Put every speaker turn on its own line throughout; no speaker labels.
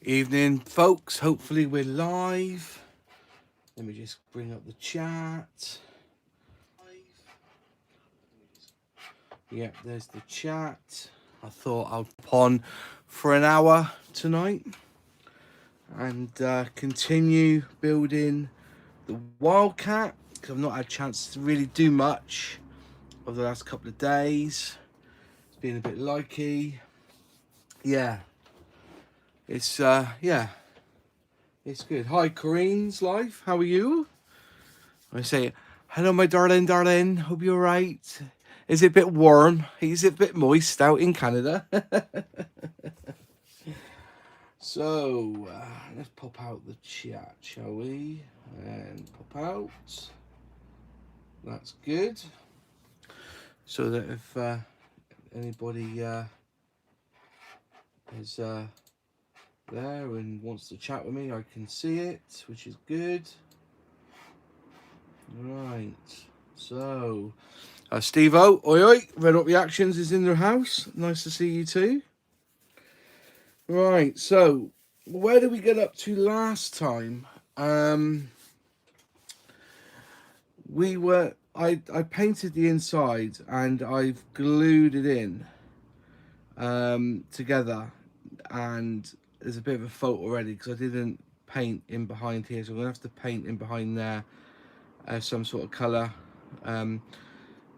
Evening, folks. Hopefully we're live. Let me just bring up the chat. Yep, there's the chat. I thought I'd pop on for an hour tonight and continue building the Wildcat, because I've not had a chance to really do much over the last couple of days. It's been a bit likey. Yeah. It's it's good. Hi, Corrine's life. How are you? I say, hello, my darling. Hope you're right. Is it a bit warm? Is it a bit moist out in Canada? So, let's pop out the chat, shall we? And pop out. That's good. So that if anybody is there and wants to chat with me, I can see it, which is good. Right, so Steve-O, oi, Red Hot Reactions is in the house. Nice to see you too. Right, so where did we get up to last time? I painted the inside and I've glued it in together, and there's a bit of a fault already because I didn't paint in behind here, so I'm gonna have to paint in behind there some sort of colour.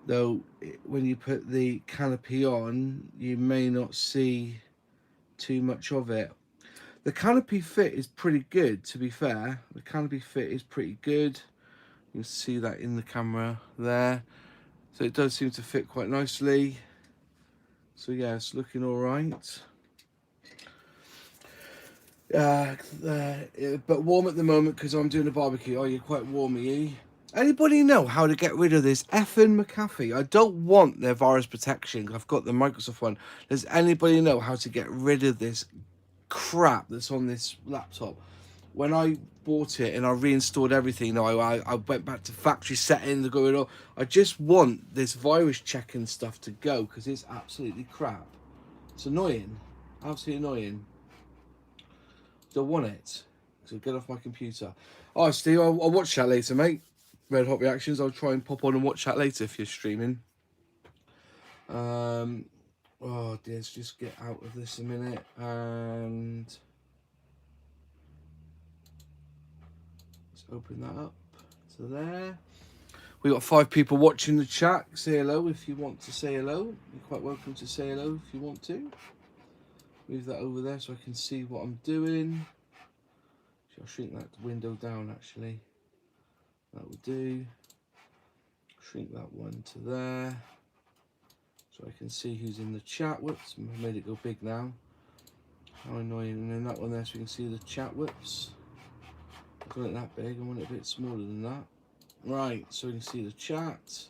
Though when you put the canopy on, you may not see too much of it. The canopy fit is pretty good, to be fair. The canopy fit is pretty good. You can see that in the camera there. So it does seem to fit quite nicely. So yeah, it's looking all right. But warm at the moment because I'm doing a barbecue. Oh, you're quite warm, are you? Anybody know how to get rid of this effing McAfee? I don't want their virus protection. I've got the Microsoft one. Does anybody know how to get rid of this crap that's on this laptop? When I bought it and I reinstalled everything, I went back to factory settings, going on. I just want this virus checking stuff to go because it's absolutely crap. It's annoying, absolutely annoying. Don't want it. So get off my computer. Oh, Steve, I'll watch that later, mate. Red Hot Reactions. I'll try and pop on and watch that later if you're streaming. Oh dear, let's just get out of this a minute and let's open that up to there. We got 5 people watching the chat. Say hello if you want to say hello. You're quite welcome to say hello if you want to. Move that over there so I can see what I'm doing. I'll shrink that window down actually. That will do. Shrink that one to there so I can see who's in the chat. Whoops, I made it go big now. How annoying. And then that one there so we can see the chat. Whoops. I don't want it that big, I want it a bit smaller than that. Right, so we can see the chat,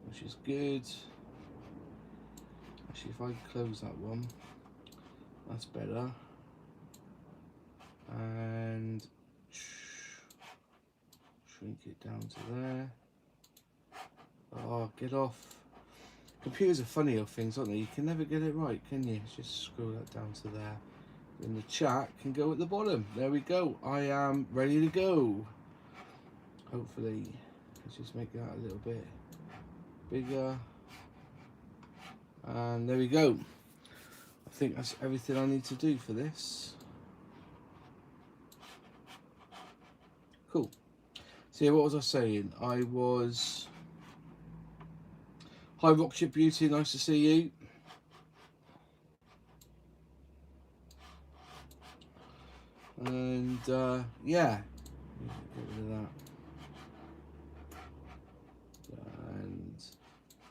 which is good. Actually, if I close that one, that's better. And shrink it down to there. Oh, get off. Computers are funny old things, aren't they? You can never get it right, can you? Just scroll that down to there. And the chat can go at the bottom. There we go. I am ready to go. Hopefully. Let's just make that a little bit bigger. And there we go. I think that's everything I need to do for this. Cool. So yeah, what was I saying? I was... Hi Rockship Beauty, nice to see you. And yeah, get rid of that. And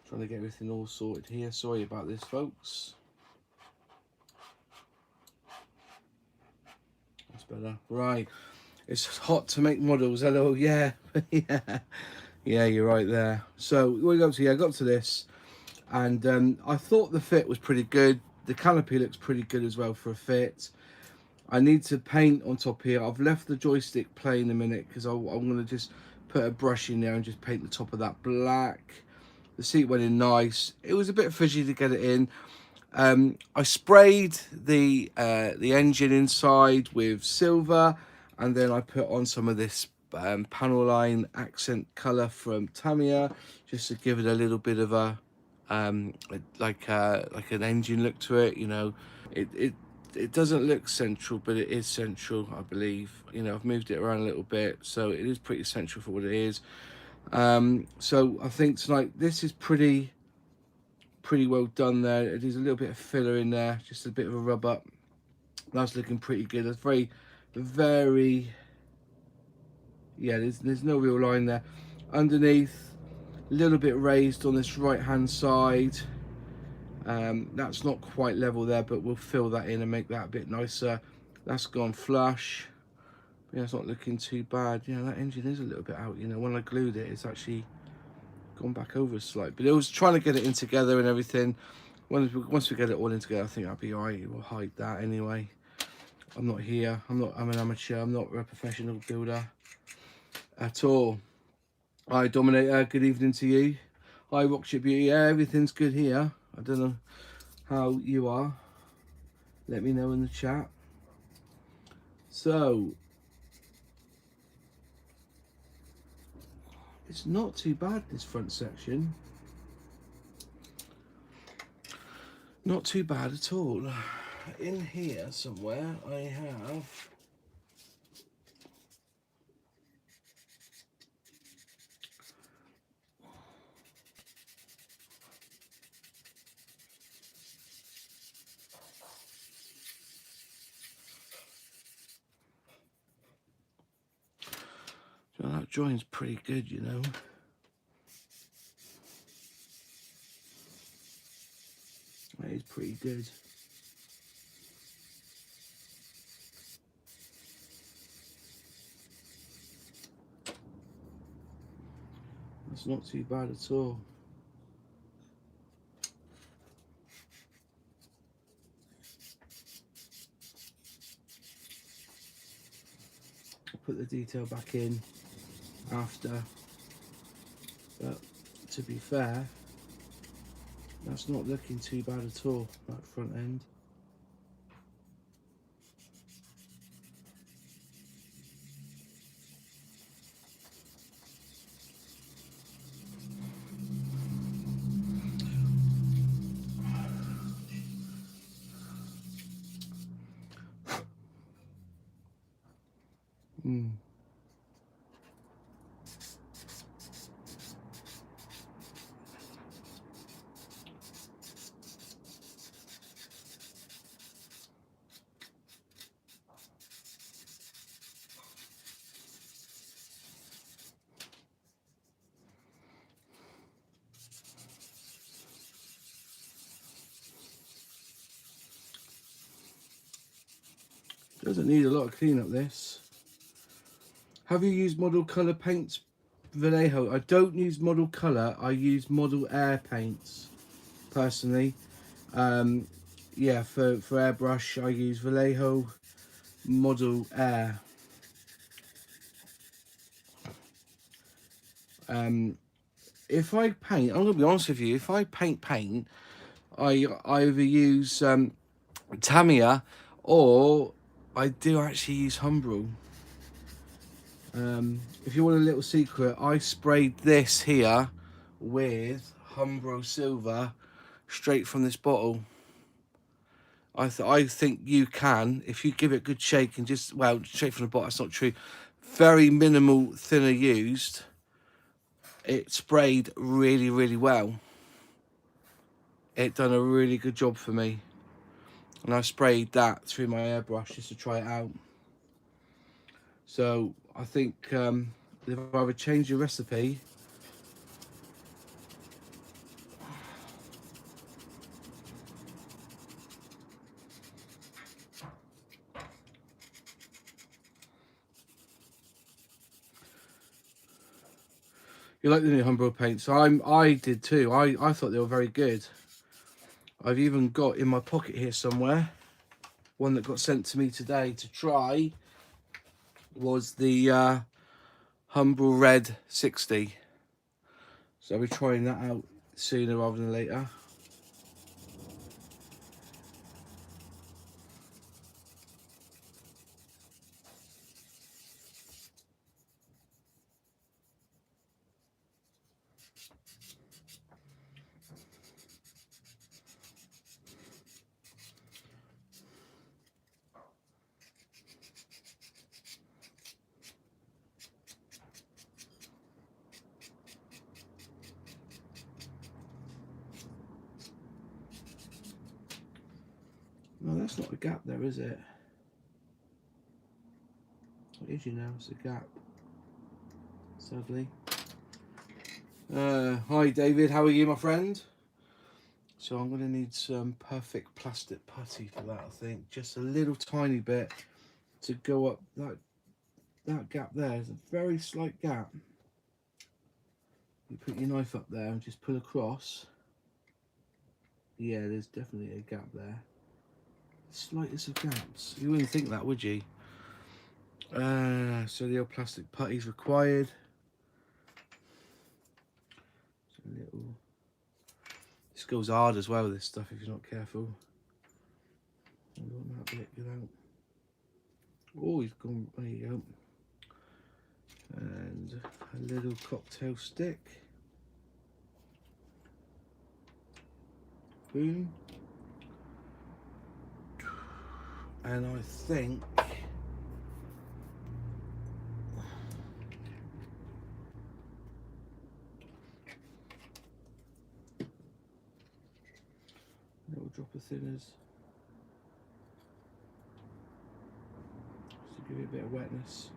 trying to get everything all sorted here. Sorry about this, folks. That's better. Right. It's hot to make models. Hello, yeah. Yeah, you're right there. So what we got to? Yeah, I got to this, and I thought the fit was pretty good. The canopy looks pretty good as well for a fit. I need to paint on top here. I've left the joystick plain a minute because I'm going to just put a brush in there and just paint the top of that black. The seat went in nice. It was a bit fidgety to get it in. I sprayed the engine inside with silver, and then I put on some of this panel line accent color from Tamiya, just to give it a little bit of a like an engine look to it. You know, it doesn't look central, but it is central, I believe. You know, I've moved it around a little bit, so it is pretty central for what it is. So I think tonight this is pretty well done there. There's a little bit of filler in there, just a bit of a rub up. That's looking pretty good. It's very, yeah, there's no real line there. Underneath, a little bit raised on this right hand side. That's not quite level there, but we'll fill that in and make that a bit nicer. That's gone flush. Yeah, it's not looking too bad. Yeah, that engine is a little bit out. You know, when I glued it, it's actually gone back over a slight, but it was trying to get it in together and everything. Once we get it all in together, I think I'll be alright. We'll hide that anyway. I'm not here. I'm an amateur. I'm not a professional builder at all. Hi Dominator, good evening to you. Hi Rockship Beauty. Yeah, everything's good here. I don't know how you are. Let me know in the chat. So it's not too bad, this front section. Not too bad at all. In here somewhere I have that joint's pretty good, you know. That is pretty good. That's not too bad at all. I'll put the detail back in after, but to be fair, that's not looking too bad at all, that front end. Doesn't need a lot of cleanup, this. Have you used model colour paints, Vallejo? I don't use model colour, I use model air paints, personally. Yeah, for airbrush, I use Vallejo model air. If I paint, I'm going to be honest with you, if I paint, I either use Tamiya, or I do actually use Humbrol. If you want a little secret, I sprayed this here with Humbrol silver straight from this bottle. I think you can, if you give it a good shake and just, well, straight from the bottle, that's not true. Very minimal thinner used. It sprayed really, really well. It done a really good job for me. And I sprayed that through my airbrush just to try it out. So I think if I would change the recipe, you like the new Humbrol paints? I did too. I thought they were very good. I've even got in my pocket here somewhere one that got sent to me today to try. Was the Humbrol Red 60. So I'll be trying that out sooner rather than later. No, that's not a gap there, is it? What is, you know, it's a gap. Sadly. Hi David, how are you, my friend? So I'm going to need some perfect plastic putty for that, I think. Just a little tiny bit to go up that gap there. There's a very slight gap. You put your knife up there and just pull across. Yeah, there's definitely a gap there. Slightest of gaps. You wouldn't think that, would you? So the old plastic putty is required. So a little. This goes hard as well, this stuff, if you're not careful. I want that bit get out. Oh, he's gone. There you go. And a little cocktail stick. Boom. And I think little drop of thinners just to give it a bit of wetness.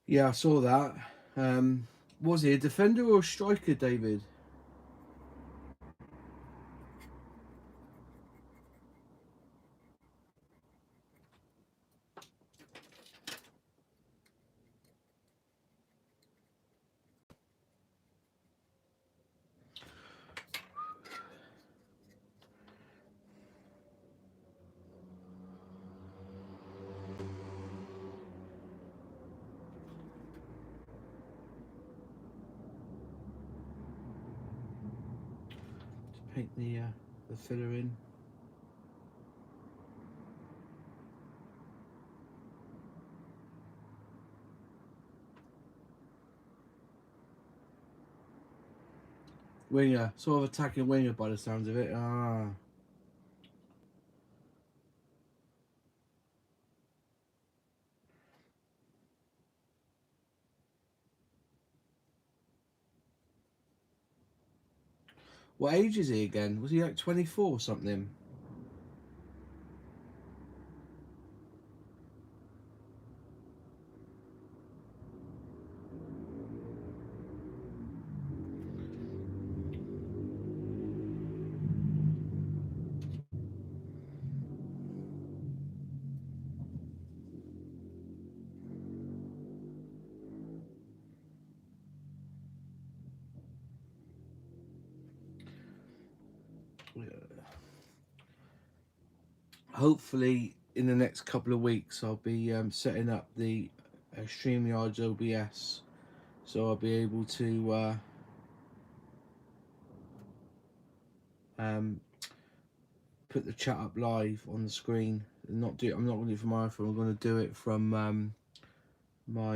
Yeah, I saw that. Was he a defender or a striker, David? To paint the filler in. Winger, sort of attacking winger by the sounds of it. Ah. What age is he again? Was he like 24 or something? Hopefully in the next couple of weeks I'll be setting up the StreamYard's OBS, so I'll be able to put the chat up live on the screen. I'm not going to do it from my iPhone. I'm going to do it from my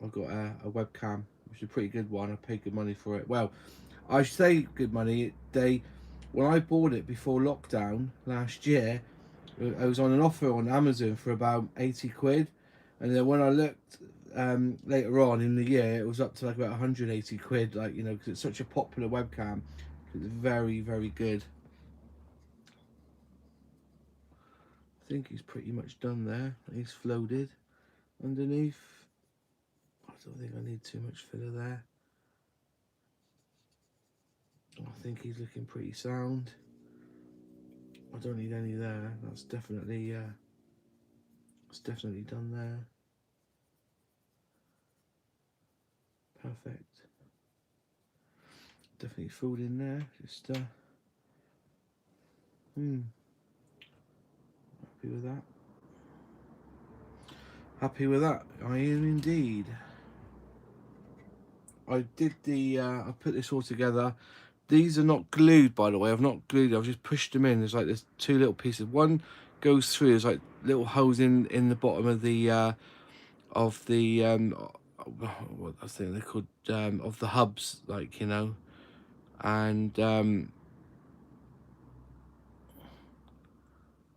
I've got a webcam, which is a pretty good one. I paid good money for it. Well, I say good money. When I bought it before lockdown last year, I was on an offer on Amazon for about 80 quid, and then when I looked later on in the year, it was up to like about 180 quid, like, you know, because it's such a popular webcam. It's very, very good. I think he's pretty much done there. He's floated underneath. I don't think I need too much filler there. I think he's looking pretty sound. I don't need any there. That's definitely done there. Perfect. Definitely filled in there. Just happy with that. Happy with that. I am indeed. I did I put this all together. These are not glued, by the way. I've not glued. I've just pushed them in. There's two little pieces. One goes through. There's like little holes in the bottom of the what I think they're called, of the hubs, like, you know, and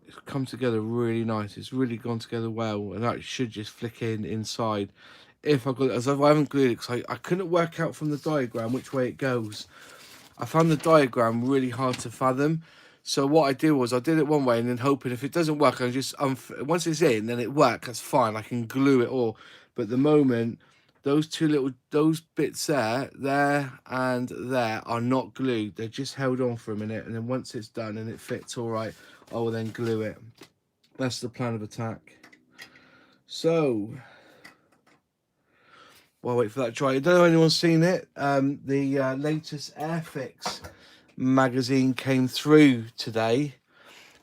it's come together really nice. It's really gone together well, and that should just flick in inside. If I got, as I haven't glued it, because I couldn't work out from the diagram which way it goes. I found the diagram really hard to fathom. So what I did was I did it one way, and then hoping if it doesn't work, I just once it's in, then it works. That's fine. I can glue it all. But at the moment, those those bits there and there are not glued. They're just held on for a minute, and then once it's done and it fits all right, I will then glue it. That's the plan of attack. So while I wait for that to dry, I don't know if anyone's seen it. The latest Airfix magazine came through today,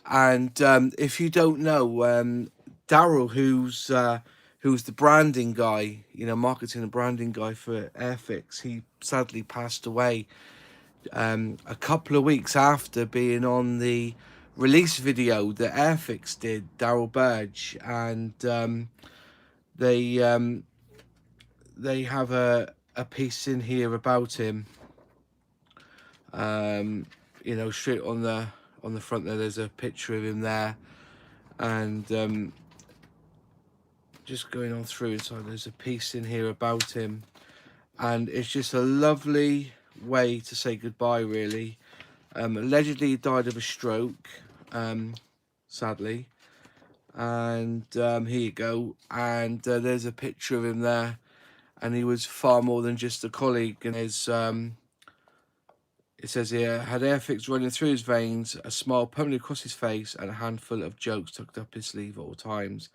and if you don't know, Daryl, who's the branding guy, you know, marketing and branding guy for Airfix, he sadly passed away a couple of weeks after being on the release video that Airfix did, Daryl Burge, and they have a piece in here about him. You know, straight on the front there's a picture of him there, and just going on through inside, there's a piece in here about him, and it's just a lovely way to say goodbye, really. Allegedly he died of a stroke, sadly, and here you go, and there's a picture of him there, and he was far more than just a colleague. And his it says here, had Airfix running through his veins, a smile permanently across his face, and a handful of jokes tucked up his sleeve at all times.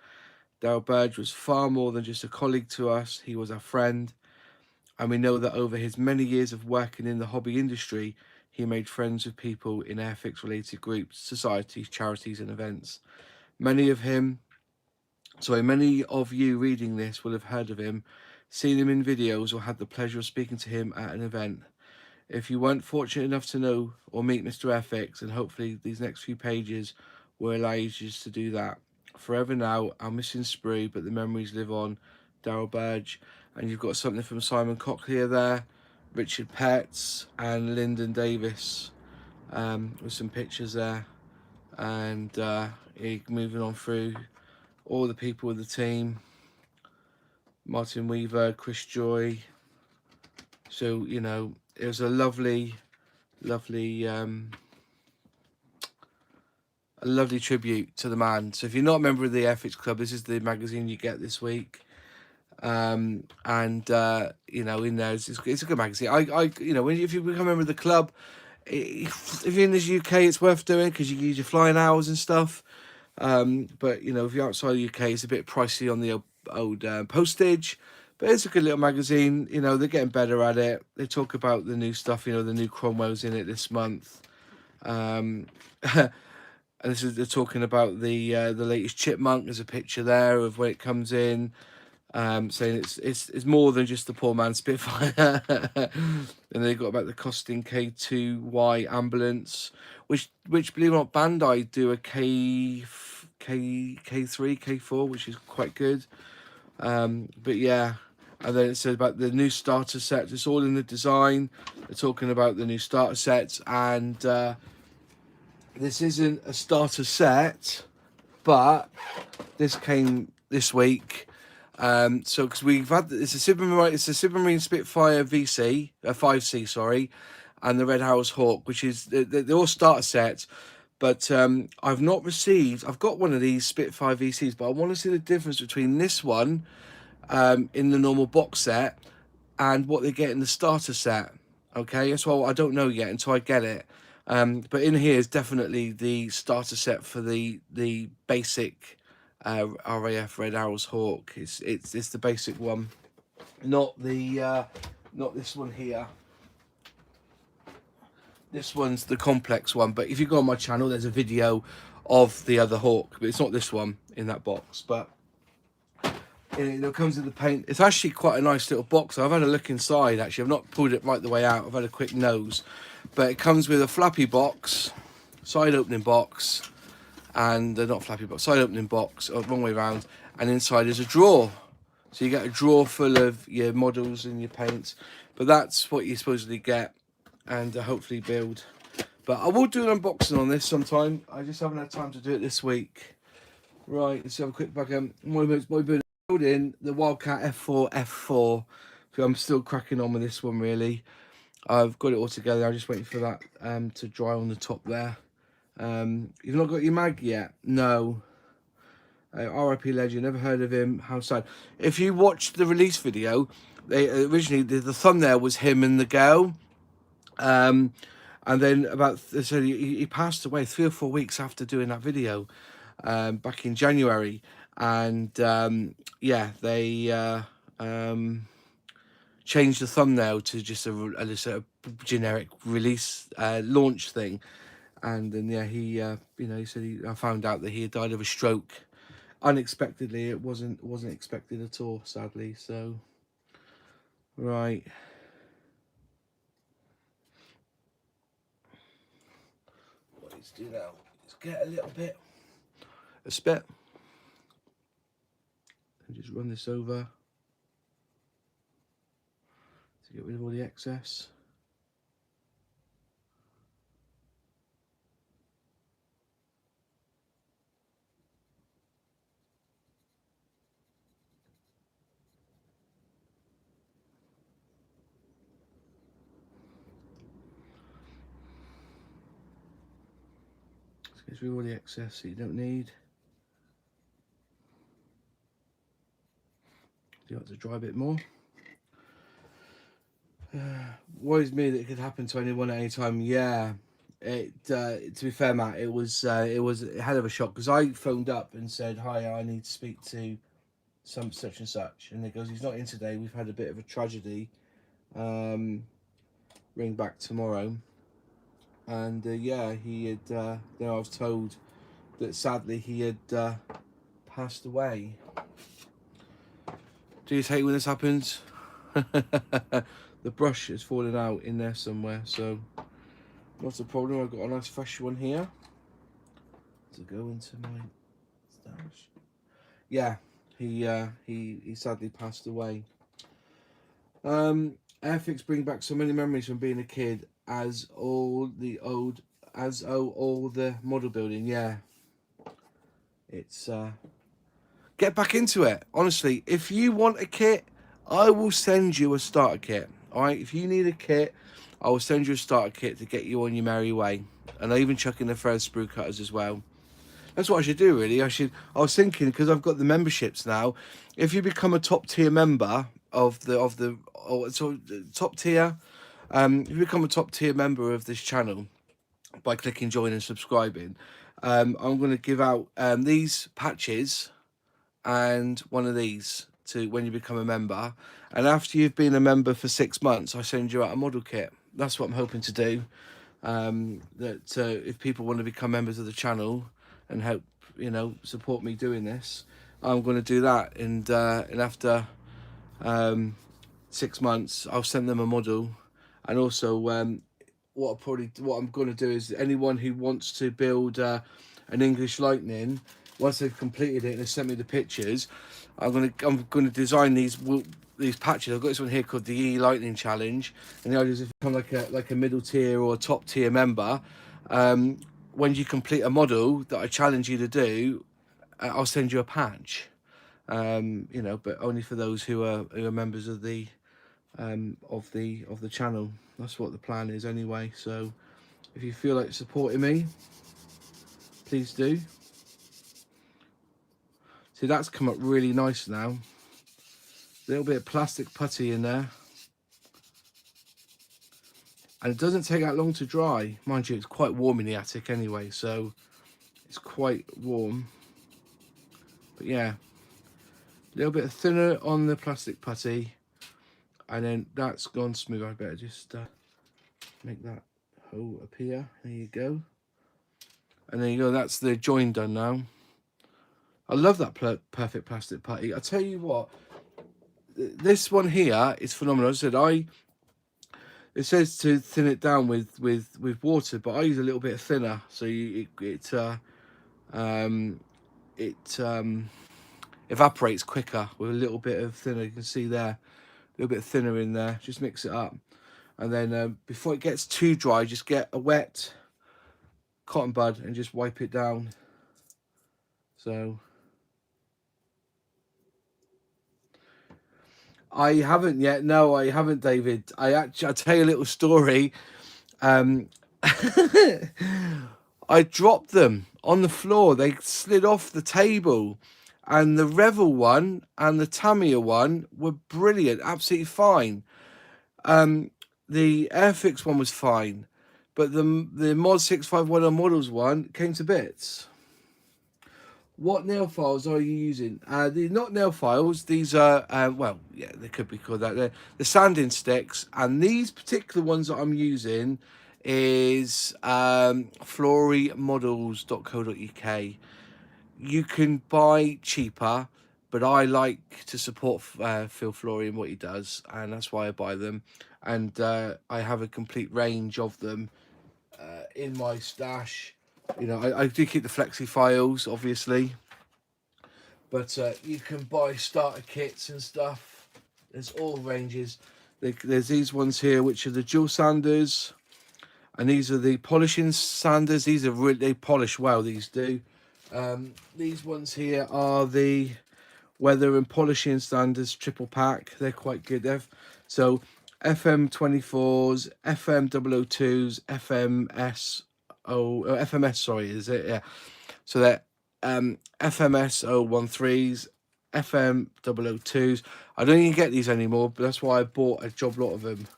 Daryl Burge was far more than just a colleague to us. He was our friend, and we know that over his many years of working in the hobby industry, he made friends with people in Airfix related groups, societies, charities and events. Many of you reading this will have heard of him, seen him in videos, or had the pleasure of speaking to him at an event. If you weren't fortunate enough to know or meet Mr. Airfix, and hopefully these next few pages will allow you just to do that. Forever now, I'm missing Sprue, but the memories live on. Daryl Burge. And you've got something from Simon Cochlear there, Richard Petts and Lyndon Davis, with some pictures there. And moving on through all the people with the team, Martin Weaver, Chris Joy. So, you know, it was a lovely tribute to the man. So if you're not a member of the Airfix Club, this is the magazine you get this week. You know, in there it's a good magazine. You know, if you become a member of the club, if you're in the UK, it's worth doing because you use your flying hours and stuff. But you know, if you're outside the UK, it's a bit pricey on the old postage. But it's a good little magazine. You know, they're getting better at it. They talk about the new stuff. You know, the new Cromwell's in it this month. And they're talking about the latest Chipmunk. There's a picture there of when it comes in, saying it's more than just the poor man's Spitfire. And they've got about the Costing K2Y ambulance, which believe it or not, Bandai do a K3, K4, which is quite good. But yeah. And then it says about the new starter sets. It's all in the design. They're talking about the new starter sets, and this isn't a starter set, but this came this week. So because we've had it's a Supermarine Spitfire VC, 5C, sorry, and the Red House Hawk, which is they're all starter sets. But I've got one of these Spitfire VCs, but I want to see the difference between this one in the normal box set and what they get in the starter set. Okay, that's why I don't know yet until I get it. But in here is definitely the starter set for the basic RAF Red Arrows Hawk. It's the basic one, not this one here. This one's the complex one. But if you go on my channel, there's a video of the other Hawk, but it's not this one in that box. But it comes with the paint. It's actually quite a nice little box. I've had a look inside, actually. I've not pulled it right the way out. I've had a quick nose. But it comes with a flappy box, side opening box, and not flappy box, side opening box, wrong way around. And inside is a drawer. So you get a drawer full of your models and your paints, but that's what you supposedly get, and hopefully build. But I will do an unboxing on this sometime. I just haven't had time to do it this week. Right, let's have a quick back. My building the Wildcat F4 F4. So I'm still cracking on with this one really. I've got it all together. I'm just waiting for that to dry on the top there. You've not got your mag yet? No. RIP legend, never heard of him. How sad. If you watched the release video, they originally the thumbnail was him and the girl, and then so he passed away 3 or 4 weeks after doing that video, back in January, and yeah, they changed the thumbnail to just a generic release launch thing, and then yeah, he you know, he said I found out that he had died of a stroke. Unexpectedly. It wasn't expected at all, sadly. So right, what let's do now, let's get a little bit of spit and just run this over to get rid of all the excess. Get rid of all the excess that you don't need. You have to dry a bit more. Worries me that it could happen to anyone at any time. Yeah, to be fair, Matt, it was a hell of a shock, because I phoned up and said, hi, I need to speak to some such and such, and he goes, he's not in today, we've had a bit of a tragedy, ring back tomorrow. And yeah, he had then I was told that sadly he had passed away. Do you hate when this happens? The brush is falling out in there somewhere, so not a problem. I've got a nice fresh one here to go into my stash. Yeah, he sadly passed away. Airfix bring back so many memories from being a kid, as all the model building. Yeah, it's get back into it. Honestly, if you want a kit, I will send you a starter kit. All right, if you need a kit, I will send you a starter kit to get you on your merry way. And I even chuck in the first Sprue Cutters as well. That's what I should do, really. I was thinking, because I've got the memberships now, if you become a top tier member of the top tier, if you become a top tier member of this channel by clicking join and subscribing, I'm going to give out these patches and one of these to when you become a member. And after you've been a member for 6 months, I send you out a model kit. That's what I'm hoping to do. If people want to become members of the channel and help, you know, support me doing this, I'm going to do that. And after 6 months, I'll send them a model. And also, what I'm going to do is, anyone who wants to build an English Lightning, once they've completed it and they've sent me the pictures, I'm going to design these patches. I've got this one here called the E Lightning Challenge, and the idea is if you become like a middle tier or a top tier member, when you complete a model that I challenge you to do, I'll send you a patch. You know, but only for those who are members of the channel. That's what the plan is anyway. So if you feel like supporting me, please do. See, that's come up really nice now. A little bit of plastic putty in there. And it doesn't take that long to dry. Mind you, it's quite warm in the attic anyway, so it's quite warm. But yeah, a little bit thinner on the plastic putty. And then that's gone smooth. I better just make that hole appear. There you go. And there you go, that's the join done now. I love that perfect plastic putty. I tell you what, this one here is phenomenal. As I said, it says to thin it down with water, but I use a little bit thinner, so it evaporates quicker with a little bit of thinner. You can see there, a little bit thinner in there. Just mix it up, and then before it gets too dry, just get a wet cotton bud and just wipe it down. So I haven't yet. No, I haven't, David. I'll tell you a little story. I dropped them on the floor. They slid off the table, and the Revel one and the Tamiya one were brilliant, absolutely fine. The Airfix one was fine, but the Mod 651 Models one came to bits. What nail files are you using? They're not nail files. These are, well, yeah, they could be called that. They're the sanding sticks, and these particular ones that I'm using is florymodels.co.uk. You can buy cheaper, but I like to support Phil Flory and what he does, and that's why I buy them. And I have a complete range of them in my stash. You know, I do keep the flexi files, obviously, but you can buy starter kits and stuff. There's all ranges. There's these ones here, which are the dual sanders, and these are the polishing sanders. These are really, they polish well. These do. These ones here are the weather and polishing sanders triple pack. They're quite good. So FM24s, FM002s, FMS, sorry, is it? Yeah. So they're FMS 013s, FM002s. I don't even get these anymore, but that's why I bought a job lot of them.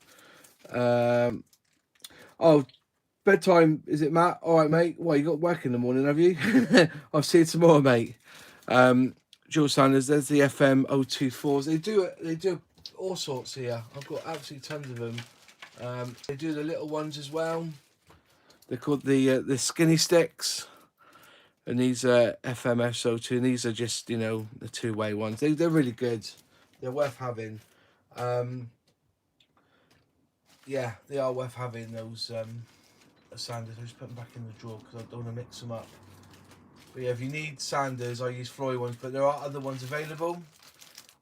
Oh, bedtime, is it, Matt? All right, mate. Well, you got work in the morning, have you? I'll see you tomorrow, mate. Dual Sanders, there's the FM024s. They do all sorts here. I've got absolutely tons of them. They do the little ones as well. They're called the skinny sticks, and these are FMS02, and these are just, you know, the two-way ones. They're really good. They're worth having. Yeah, they are worth having, those sanders. I'll just put them back in the drawer because I don't want to mix them up. But yeah, if you need sanders, I use Flory ones, but there are other ones available.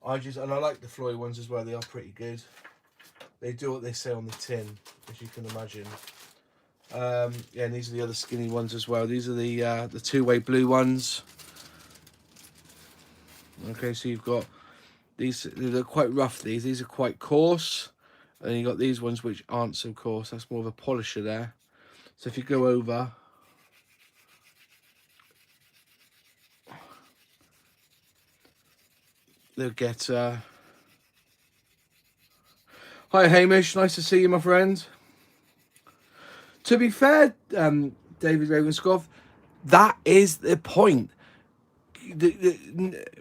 I like the Flory ones as well. They are pretty good. They do what they say on the tin, as you can imagine. Yeah, and these are the other skinny ones as well. These are the two-way blue ones. Okay, so you've got these. They're quite rough. These are quite coarse, and you got these ones which aren't so coarse. That's more of a polisher there. So if you go over, they'll get. Hi Hamish, nice to see you, my friend. To be fair, David Ravenscroft, that is the point.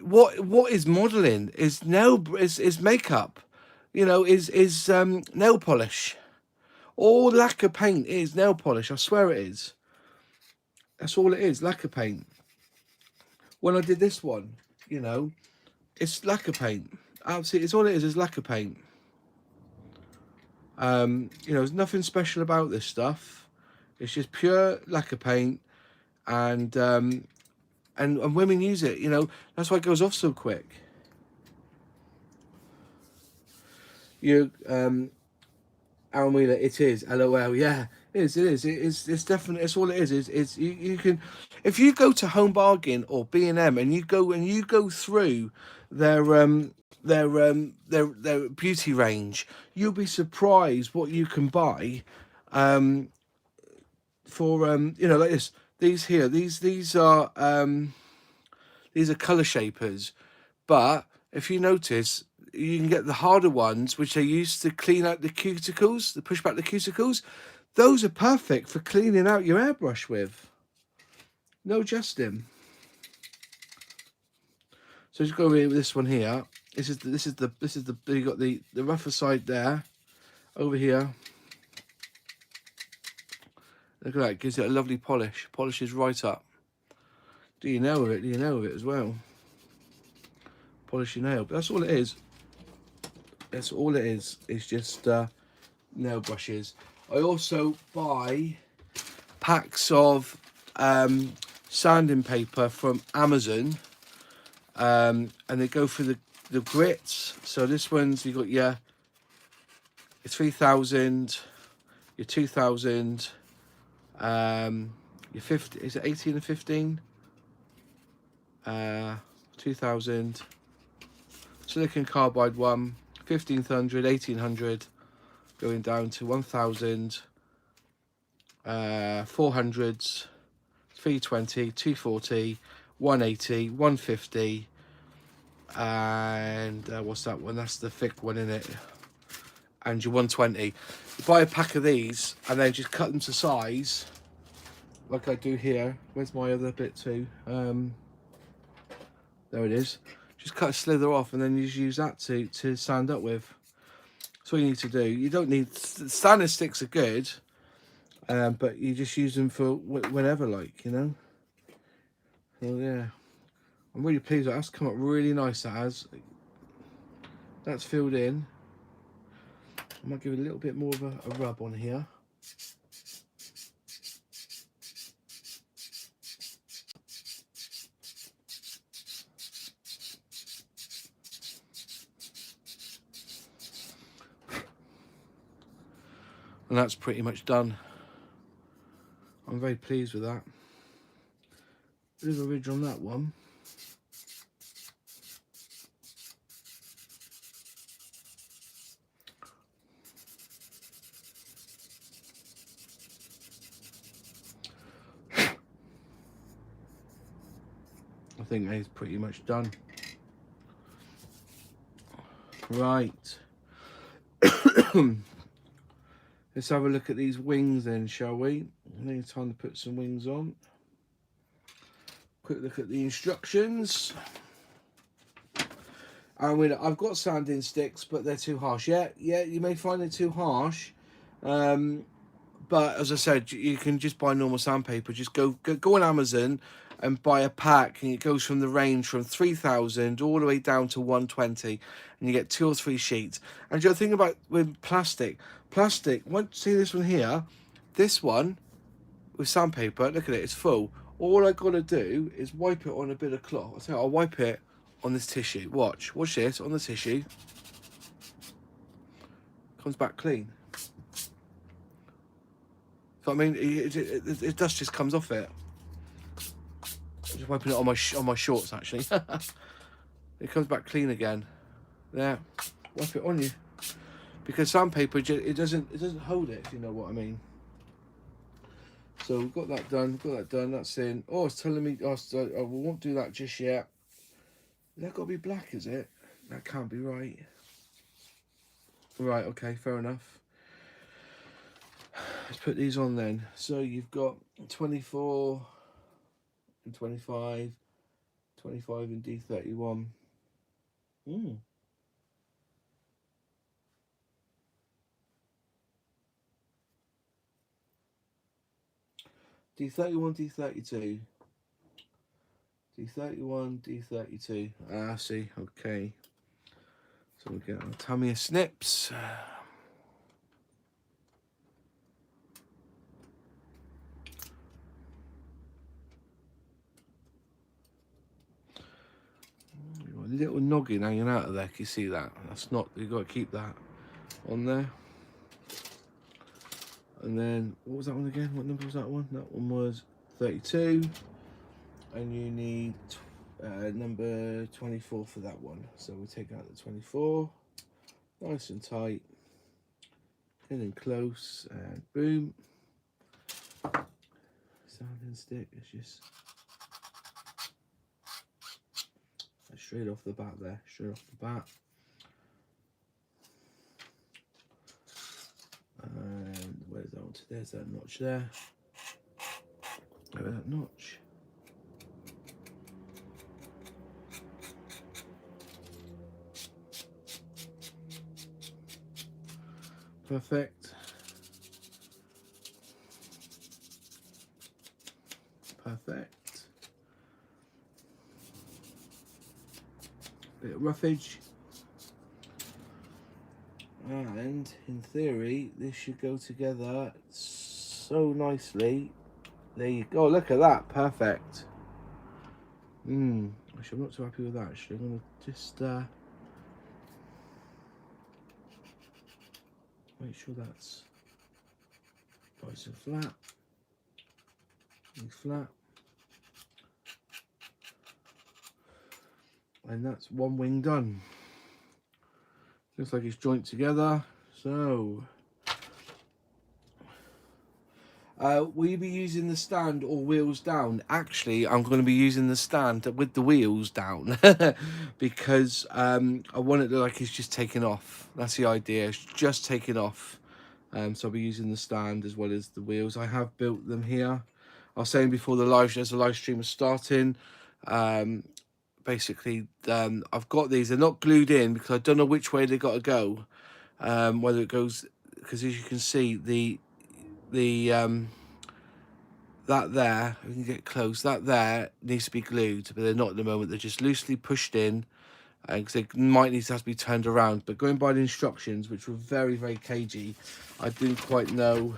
What is modelling is makeup, you know, is nail polish. All lacquer paint is nail polish. I swear it is. That's all it is, lacquer paint. When I did this one, you know, it's lacquer paint. Absolutely, it's all it is lacquer paint. You know, there's nothing special about this stuff. It's just pure lacquer paint, and women use it. You know, that's why it goes off so quick. You, Aaron Wheeler, it is. LOL. Yeah, it is. It's definitely. It's all it is. It's you can, if you go to Home Bargain or B&M and you go through their beauty range, you'll be surprised what you can buy for you know, like this. These here, these are color shapers, but if you notice, you can get the harder ones which they use to clean out the cuticles, to push back the cuticles. Those are perfect for cleaning out your airbrush with. No justing. So just go over here with this one here. This is the you got the rougher side there. Over here. Look at that, it gives it a lovely polish. Polishes right up. Do you know of it? Do you know of it as well? Polish your nail. But that's all it is. That's all it is. It's just nail brushes. I also buy packs of sanding paper from Amazon. and they go for the grits. So this one's, you got your 3000, your 2000, your 50, is it 18 and 15? 2000, silicon carbide one, 1500, 1800, going down to 1000, 400s, 320, 240, 180, 150, and what's that one? That's the thick one, in it. And your 120. You buy a pack of these and then just cut them to size, like I do here. Where's my other bit too? There it is. Just cut a slither off, and then you just use that to sand up with. That's all you need to do. You don't need, standard sticks are good, but you just use them for whenever, like, you know. So yeah, I'm really pleased. That's come up really nice. That has. That's filled in. I might give it a little bit more of a rub on here. And that's pretty much done. I'm very pleased with that. Bit of a ridge on that one. I think that is pretty much done. Right. Let's have a look at these wings then, shall we? I think it's time to put some wings on. Quick look at the instructions. And I've got sanding sticks, but they're too harsh. Yeah, you may find they're too harsh. But as I said, you can just buy normal sandpaper. Just go on Amazon and buy a pack, and it goes from the range from 3000 all the way down to 120, and you get 2 or 3 sheets. And the other thing about with plastic, see this one here, this one with sandpaper, look at it, it's full. All I got to do is wipe it on a bit of cloth. I'll wipe it on this tissue. Watch this on the tissue. Comes back clean. So I mean, it dust just comes off it. I'm just wiping it on my shorts actually. It comes back clean again. There, wipe it on you, because sandpaper it doesn't hold it, if you know what I mean. So we've got that done. That's in. Oh, it's telling me. Oh, we won't do that just yet. That got to be black, is it? That can't be right. Right. Okay. Fair enough. Let's put these on then. So you've got 24 and 25, 25 and D31. D31, D32. D31, D32. Ah, I see. Okay. So we'll get our Tamiya snips. A little noggin hanging out of there. Can you see that? That's not. You've got to keep that on there. And then, what was that one again? What number was that one? That one was 32. And you need number 24 for that one. So we'll take out the 24. Nice and tight. And then close. And boom. Sanding stick. It's just straight off the bat there. Straight off the bat. And where's that? There's that notch there. Over that notch. Perfect. Perfect. Bit of roughage. And in theory, this should go together so nicely. There you go. Look at that. Perfect. Actually, I'm not too happy with that. Actually, I'm going to just make sure that's nice and flat. Flat. And that's one wing done. Looks like it's joined together. So, will you be using the stand or wheels down? Actually, I'm going to be using the stand with the wheels down because I want it to look like it's just taking off. That's the idea. It's just taking off. So I'll be using the stand as well as the wheels. I have built them here. I was saying before as the live stream was starting, basically I've got these. They're not glued in because I don't know which way they got to go. Whether it goes, because as you can see, the that there, we can get close, that there needs to be glued, but they're not at the moment. They're just loosely pushed in, because they might need to have to be turned around. But going by the instructions, which were very, very cagey, I didn't quite know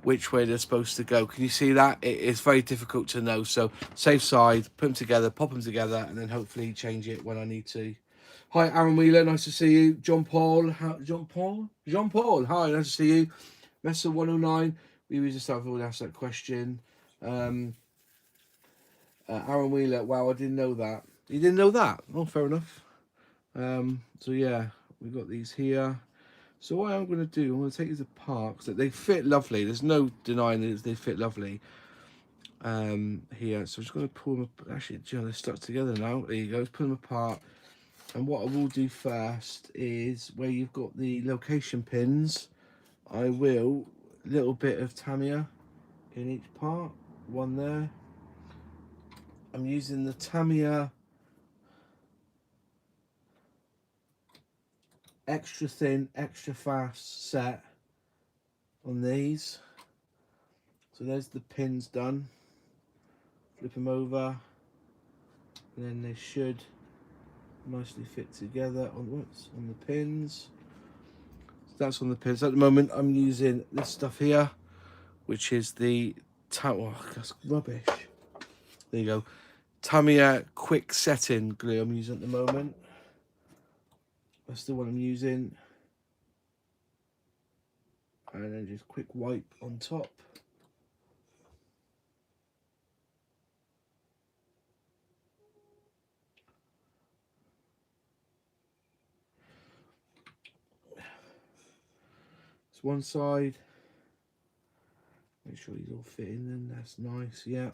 which way they're supposed to go. Can you see that? It's very difficult to know. So safe side, put them together, pop them together, and then hopefully change it when I need to. Hi, Aaron Wheeler, nice to see you. John Paul, hi, nice to see you. Messer 109, we were just having asked that question. Aaron Wheeler, wow, I didn't know that. You didn't know that? Oh, fair enough. So yeah, we've got these here. So what I'm going to do, I'm going to take these apart because they fit lovely. There's no denying that they fit lovely here. So I'm just going to pull them up. Actually, they're stuck together now. There you go. Let's pull them apart. And what I will do first is where you've got the location pins, I will little bit of Tamiya in each part. One there. I'm using the Tamiya extra thin, extra fast set on these. So there's the pins done. Flip them over, and then they should nicely fit together on the pins. So that's on the pins. At the moment, I'm using this stuff here, which is the oh, that's rubbish. There you go. Tamiya quick setting glue I'm using at the moment. That's the one I'm using. And then just quick wipe on top. It's one side. Make sure these all fit in then, that's nice, yeah.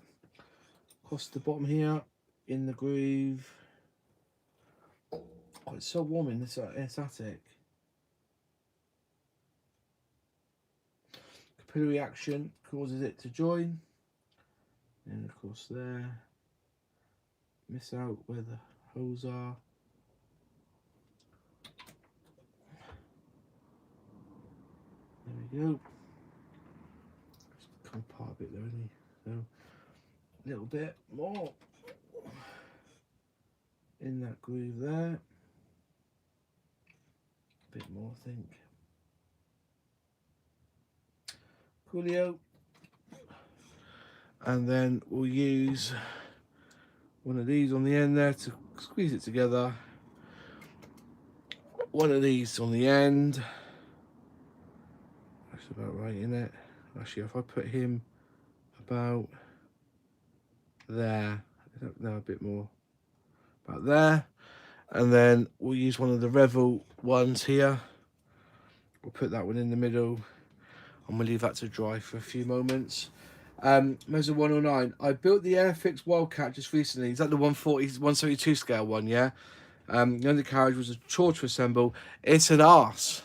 Across the bottom here, in the groove. Oh, it's so warm in this attic. Capillary action causes it to join. And of course there. Miss out where the holes are. There we go. It's come apart a bit there, isn't he? So a little bit more in that groove there. A bit more, I think. Coolio. And then we'll use one of these on the end there to squeeze it together. One of these on the end. That's about right, isn't it? Actually, if I put him about there, no, a bit more about there, and then we'll use one of the Revel ones here. We'll put that one in the middle, and we'll leave that to dry for a few moments. Mezzo 109. I built the Airfix Wildcat just recently. Is that the 140, 172 scale one? Yeah. The undercarriage was a chore to assemble. It's an arse.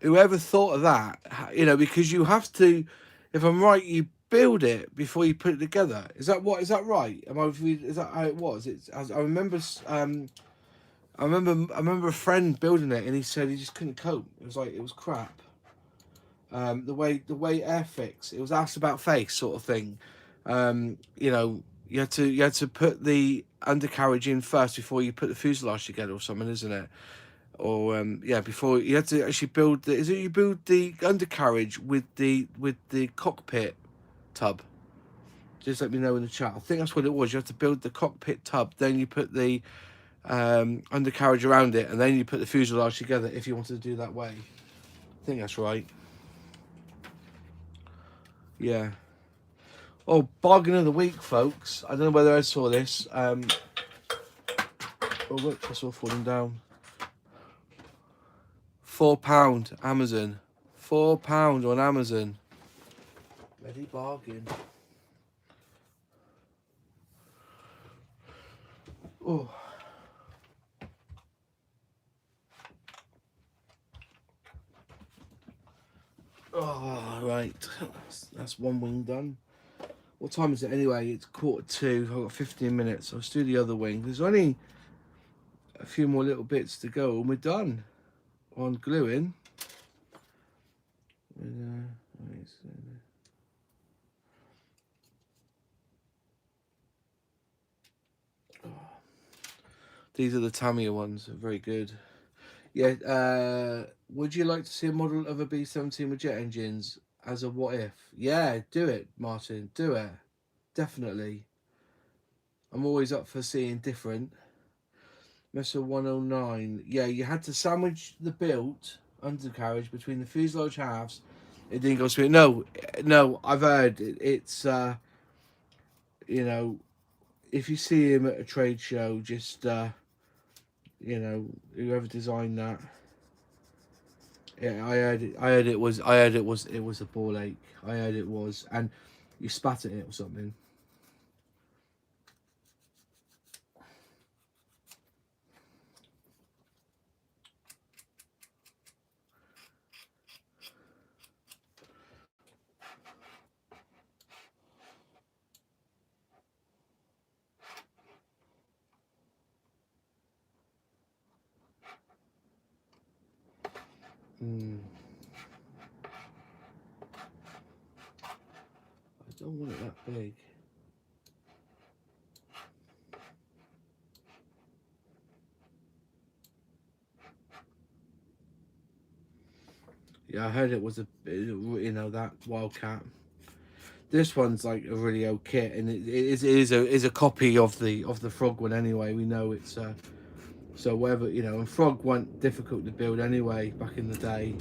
Whoever thought of that? You know, because you have to. If I'm right, you build it before you put it together. Is that what? Is that right? Is that how it was? I remember. I remember a friend building it, and he said he just couldn't cope. It was like it was crap. The way Airfix, it was asked about face sort of thing. You know, you had to put the undercarriage in first before you put the fuselage together or something, isn't it? Or yeah, before you had to actually build the. Is it you build the undercarriage with the cockpit tub? Just let me know in the chat. I think that's what it was. You have to build the cockpit tub, then you put the undercarriage around it, and then you put the fuselage together if you wanted to do that way. I think that's right. Yeah. Oh, bargain of the week, folks. I don't know whether I saw this. Oh, look, that's all falling down. £4 Amazon. £4 on Amazon. Bloody bargain. Oh. Oh, right. That's one wing done. What time is it anyway? It's 1:45. I've got 15 minutes. I'll do the other wing. There's only a few more little bits to go and we're done on gluing. These are the Tamiya ones. They're very good. Yeah. Would you like to see a model of a B-17 with jet engines as a what if? Yeah, do it, Martin. Do it. Definitely. I'm always up for seeing different. Mesa 109. Yeah, you had to sandwich the built undercarriage between the fuselage halves. It didn't go straight. No, I've heard it's you know, if you see him at a trade show, just you know, whoever designed that. Yeah, I heard it was a ball ache. I heard it was, and you spat at it or something. I don't want it that big. Yeah, I heard it was you know, that Wildcat. This one's like a really old kit, and it is a copy of the Frog one anyway. We know it's so whether, you know, and Frog weren't difficult to build anyway back in the day.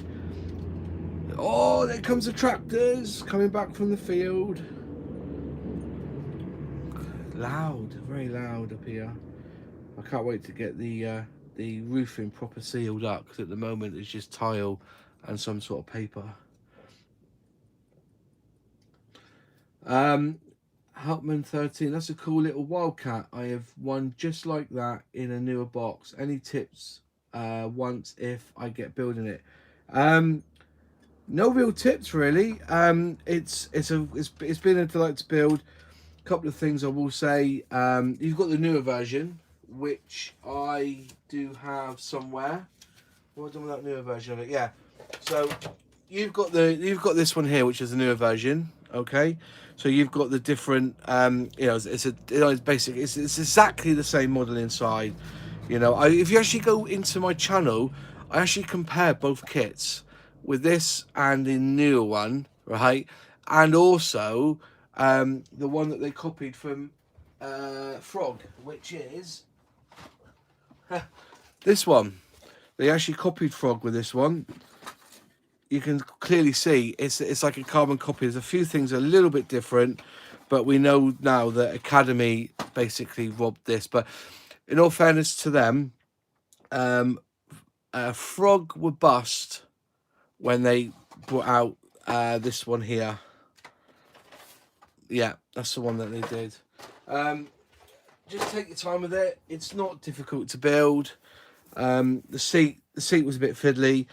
Oh, there comes the tractors coming back from the field. Loud, very loud up here. I can't wait to get the roofing proper sealed up, because at the moment it's just tile and some sort of paper. Helpman 13, that's a cool little Wildcat. I have one just like that in a newer box. Any tips once if I get building it? No real tips really. It's been a delight to build. A couple of things I will say. You've got the newer version, which I do have somewhere. What have I done with that newer version of it? Yeah. So you've got this one here, which is the newer version. Okay. So you've got the different. You know, it's basically it's exactly the same model inside. You know, if you actually go into my channel, I actually compare both kits with this and the newer one, right? And also the one that they copied from Frog, which is this one. They actually copied Frog with this one. You can clearly see it's like a carbon copy. There's a few things a little bit different, but we know now that Academy basically robbed this. But in all fairness to them, Frog were bust when they brought out this one here. Yeah, that's the one that they did. Just take your time with it. It's not difficult to build. The seat was a bit fiddly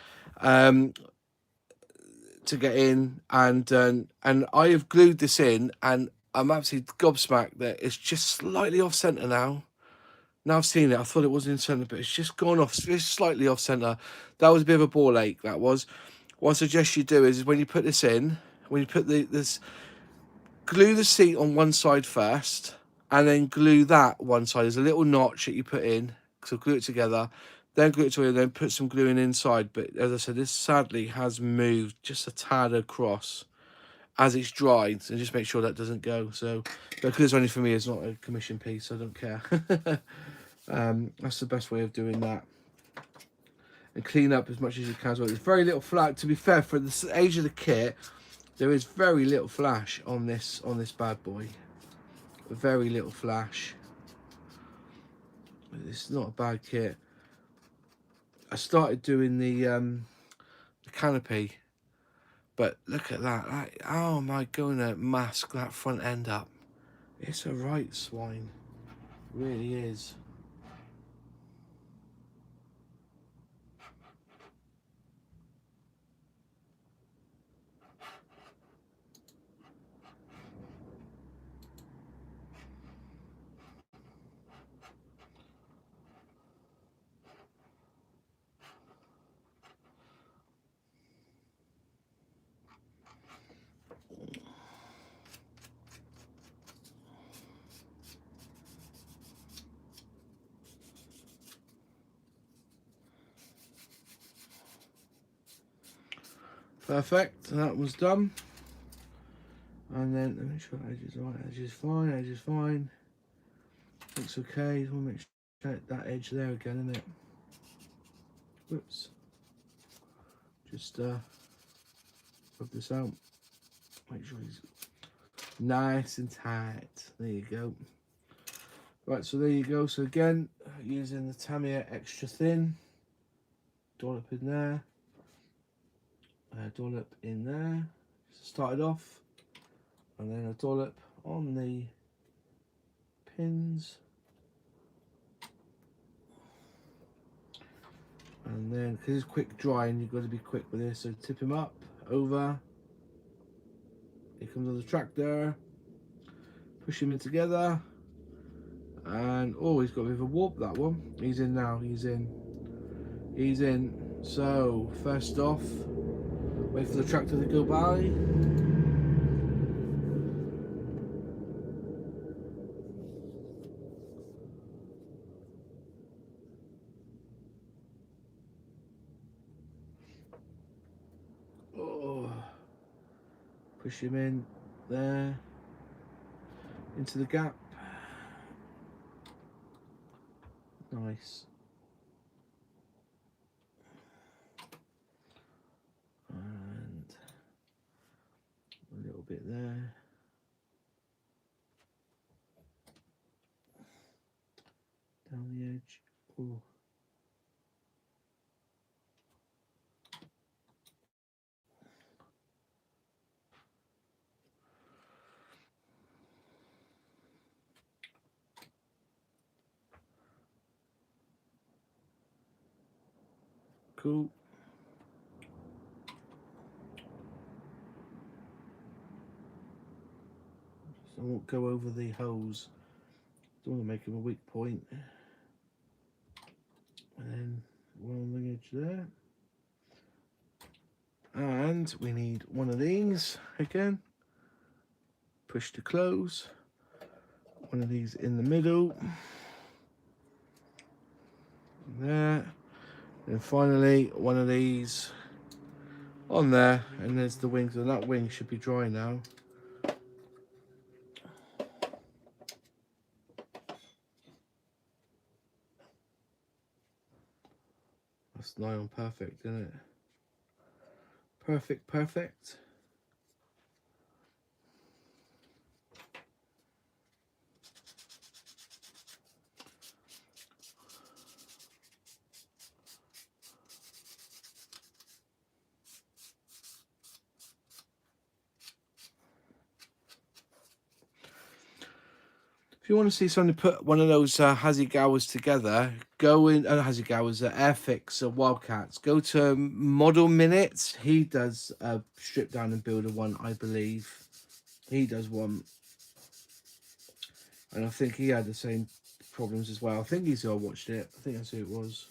to get in, and I have glued this in, and I'm absolutely gobsmacked that it's just slightly off center now. Now I've seen it, I thought it was in center, but it's just gone off. It's slightly off center. That was a bit of a ball ache. That was. What I suggest you do is when you put this in, when you put this, glue the seat on one side first, and then glue that one side. There's a little notch that you put in, so glue it together, then glue it together, then put some glue in inside. But as I said, this sadly has moved just a tad across, as it's dried, so just make sure that doesn't go. So because it's only for me, it's not a commission piece, so I don't care. That's the best way of doing that. And clean up as much as you can as well. There's very little flash. To be fair, for the age of the kit, there is very little flash on this bad boy. Very little flash. It's not a bad kit. I started doing the Canopy, but look at that. How am I going to mask that front end up? It's a right swine. It really is. Perfect, that was done. And then let me make sure edge is right, edge is fine, edge is fine. Looks okay. We'll make sure that edge there again, isn't it? Whoops. Just rub this out. Make sure he's nice and tight. There you go. Right, so there you go. So again, using the Tamiya extra thin. Dollop in there. Dollop in there. Start it off. And then a dollop on the pins. And then, because it's quick drying, you've got to be quick with this. So tip him up, over. Here comes the tractor. Push him in together. And, oh, he's got a bit of a warp, that one. He's in now, he's in. He's in. So, first off, wait for the tractor to go by. Oh, push him in there, into the gap. Nice. And a little bit there. Down the edge. Oh. Cool. So I won't go over the hose. Don't want to make him a weak point. And then one on the edge there. And we need one of these again. Push to close. One of these in the middle. There. And finally one of these on there. And there's the wings. And that wing should be dry now. That's nigh on perfect, isn't it? Perfect, perfect. If you want to see somebody put one of those Hasegawas together, go in, Hasegawas, Airfix Wildcats, go to Model Minutes. He does a strip down and builder one, I believe. He does one. And I think he had the same problems as well. I think he's all watched it. I think that's who it was.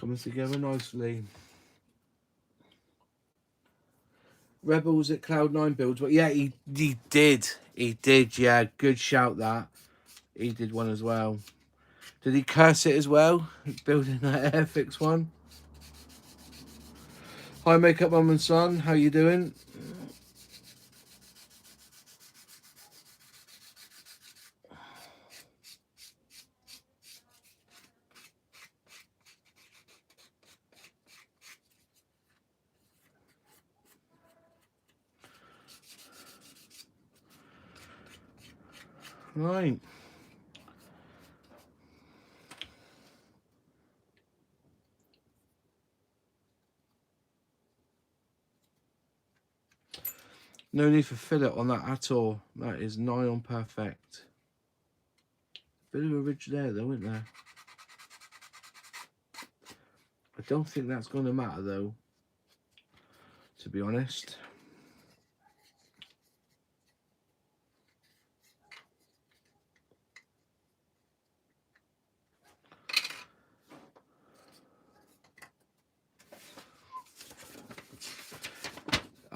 coming together nicely. Rebels at Cloud9 builds. But yeah, he did. He did, yeah. Good shout that. He did one as well. Did he curse it as well? Building that Airfix one. Hi, Makeup Mum and Son. How you doing? Right. No need for fillet on that at all. That is nigh on perfect. Bit of a ridge there though, isn't there? I don't think that's going to matter though, to be honest.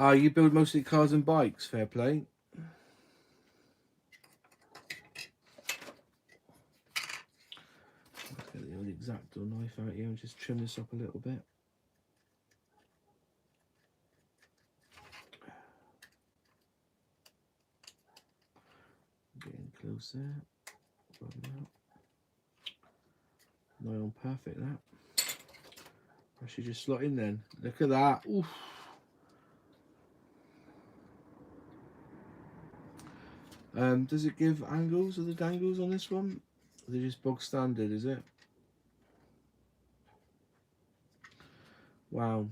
You build mostly cars and bikes, fair play. Get the old X-Acto knife out here and just trim this up a little bit. Getting close there. Nigh on perfect that. I should just slot in then. Look at that. Oof. Does it give angles or the dangles on this one? Or are they just bog standard, is it? Wow.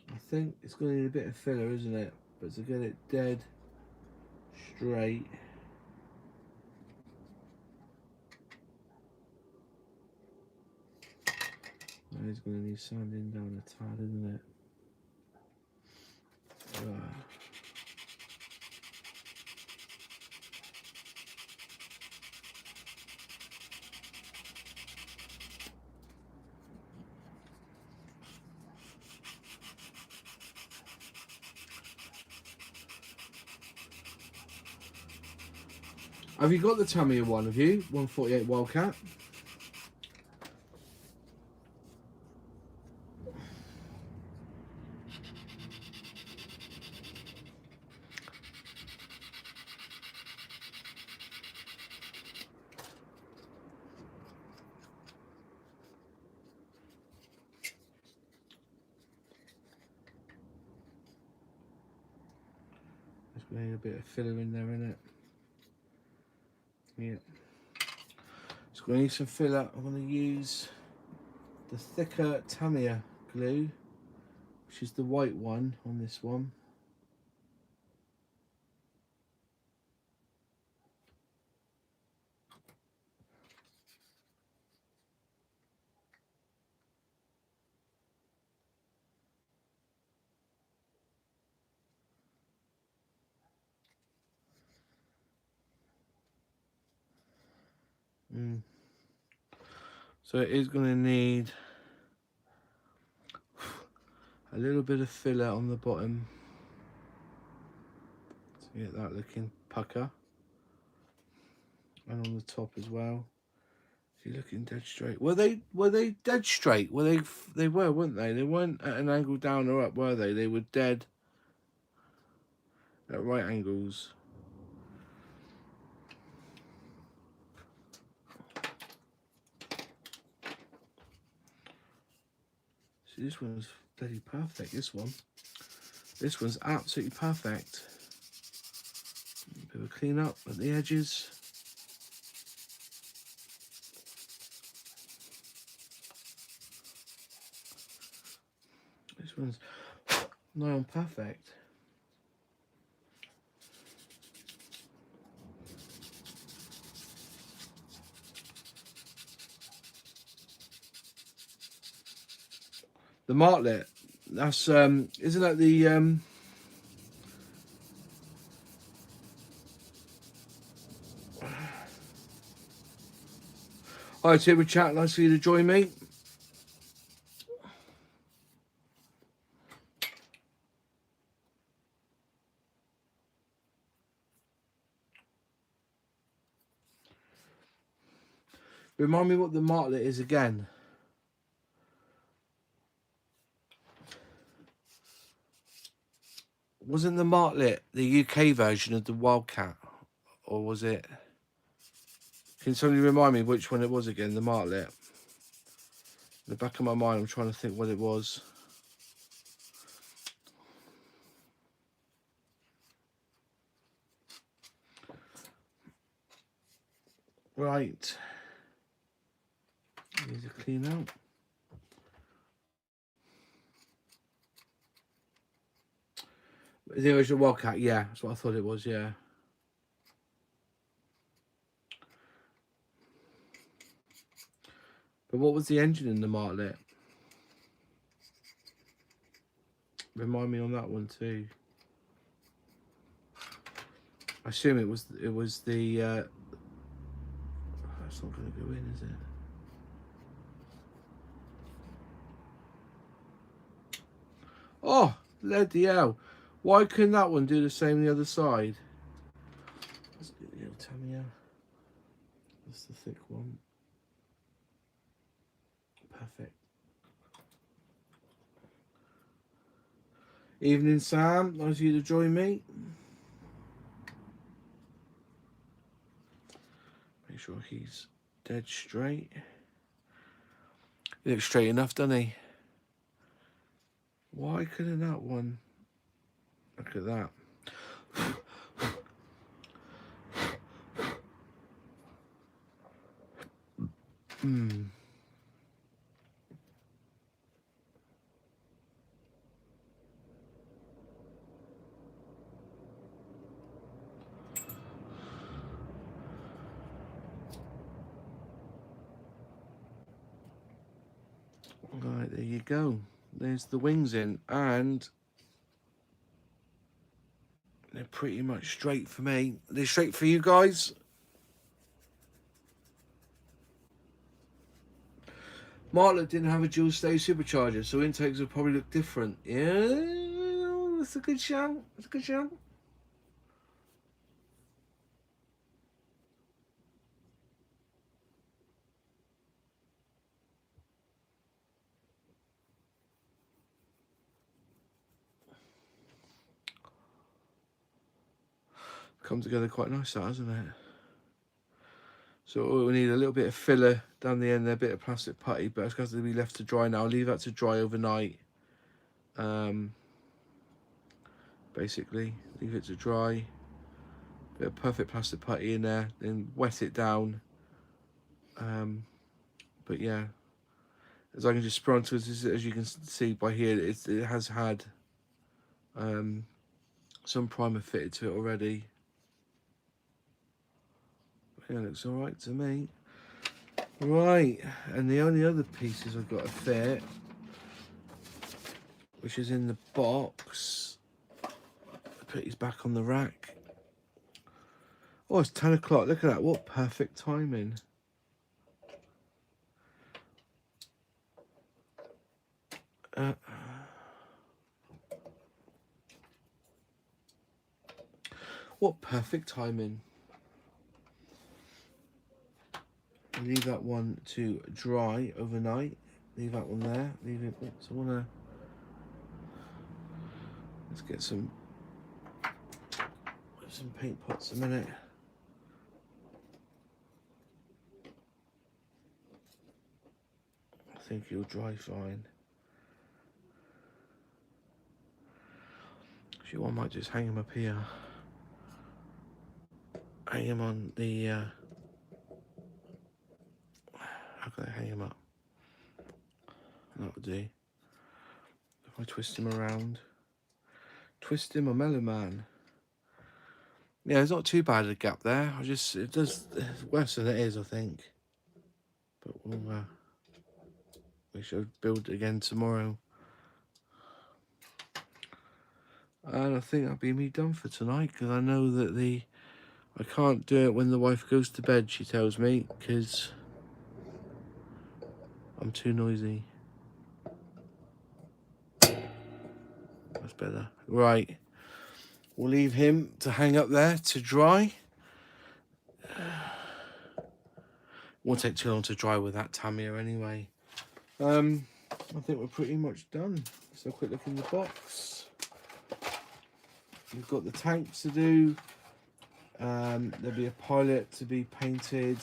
I think it's going to need a bit of filler, isn't it? But to get it dead straight. That is going to need sanding down a tad, isn't it? Have you got the Tamiya one, have you? 148 Wildcat? Just need a bit of filler in there, innit? Yeah. It's going to need some filler. I'm going to use the thicker Tamiya glue, which is the white one on this one. So it is going to need a little bit of filler on the bottom to get that looking pucker, and on the top as well. Is he looking dead straight? Were they dead straight? Were they were, weren't they? They weren't at an angle down or up, were they? They were dead at right angles. See, this one's bloody perfect, this one. This one's absolutely perfect. A bit of a clean up at the edges. This one's nigh on perfect. The Martlet, that's isn't that the Hi Tim, chat, nice for you to join me. Remind me what the martlet is again. Wasn't the martlet the UK version of the Wildcat? Or was it... Can somebody remind me which one it was again, the martlet? In the back of my mind, I'm trying to think what it was. Right. Need to clean out. The original Wildcat, yeah. That's what I thought it was, yeah. But what was the engine in the martlet? Remind me on that one too. I assume it was the that's not going to go in, is it? Oh, bloody hell. Why couldn't that one do the same on the other side? It'll tell me how. That's the thick one. Perfect. Evening, Sam. Nice of you to join me. Make sure he's dead straight. He looks straight enough, doesn't he? Why couldn't that one? Look at that. Right, there you go. There's the wings in, and they're pretty much straight for me. They're straight for you guys. Martlet didn't have a dual stage supercharger, so intakes would probably look different. Yeah, that's a good shout. That's a good shout. Come together quite nice, that, hasn't it? So we need a little bit of filler down the end there, a bit of plastic putty, but it's got to be left to dry now. I'll leave that to dry overnight. Basically, leave it to dry. Bit of perfect plastic putty in there, then wet it down. But yeah, as I can just spray onto it, as you can see by here, it has had some primer fitted to it already. Yeah, looks all right to me. Right, and the only other pieces I've got to fit, which is in the box. Put these back on the rack. Oh, it's 10 o'clock. Look at that. What perfect timing. What perfect timing. Leave that one to dry overnight. Leave that one there. Leave it. So I wanna. Let's get some paint pots a minute. I think he'll dry fine. Actually, one might just hang him up here. Hang him on the. How can I hang him up? That would do. If I twist him around. Twist him a mellow man. Yeah, it's not too bad a gap there. It does it's worse than it is, I think. But we shall build it again tomorrow. And I think that'll be me done for tonight, because I know that I can't do it when the wife goes to bed, she tells me, because I'm too noisy. That's better. Right. We'll leave him to hang up there to dry. Won't take too long to dry with that Tamiya anyway. I think we're pretty much done. So quick look in the box. We've got the tanks to do. There'll be a pilot to be painted.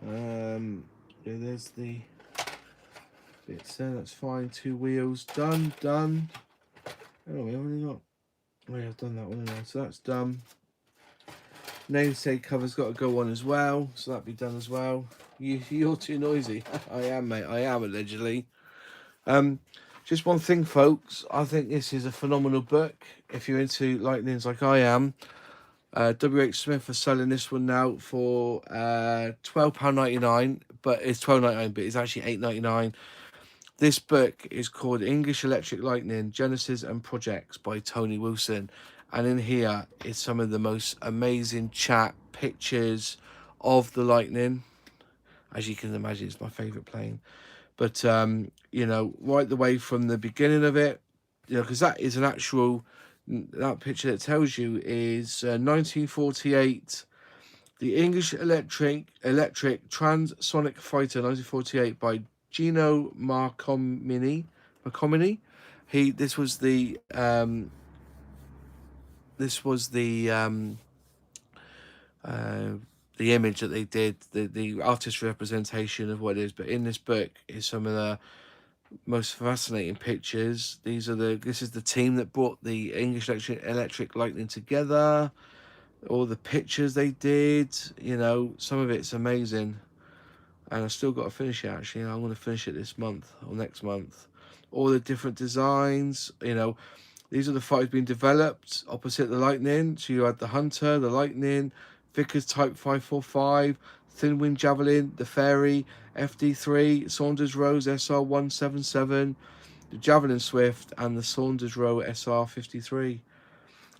Yeah, there's the bits there. That's fine. 2 wheels done. Oh, we only got. Oh, yeah, I've done that one now. So that's done. Namesake cover's got to go on as well, so that'll be done as well. You're too noisy. I am, mate. I am, allegedly. Just one thing, folks. I think this is a phenomenal book. If you're into lightnings like I am, WH Smith are selling this one now for £12.99, but it's £12.99, but it's actually £8.99. This book is called English Electric Lightning, Genesis and Projects by Tony Wilson. And in here is some of the most amazing chat pictures of the Lightning. As you can imagine, it's my favourite plane. But, you know, right the way from the beginning of it, you know, because that is an actual, that picture that tells you is 1948, the English Electric Transonic Fighter, 1948 by Gino Marcomini. This was the image that they did, the artist representation of what it is. But in this book is some of the most fascinating pictures. This is the team that brought the English Electric Lightning together. All the pictures they did, you know, some of it's amazing. And I've still got to finish it, actually. I'm going to finish it this month or next month. All the different designs, you know. These are the fighters being developed opposite the Lightning. So you had the Hunter, the Lightning, Vickers Type 545, Thin Wing Javelin, the Fairy, FD3, Saunders Rose SR177, the Javelin Swift, and the Saunders Row SR53.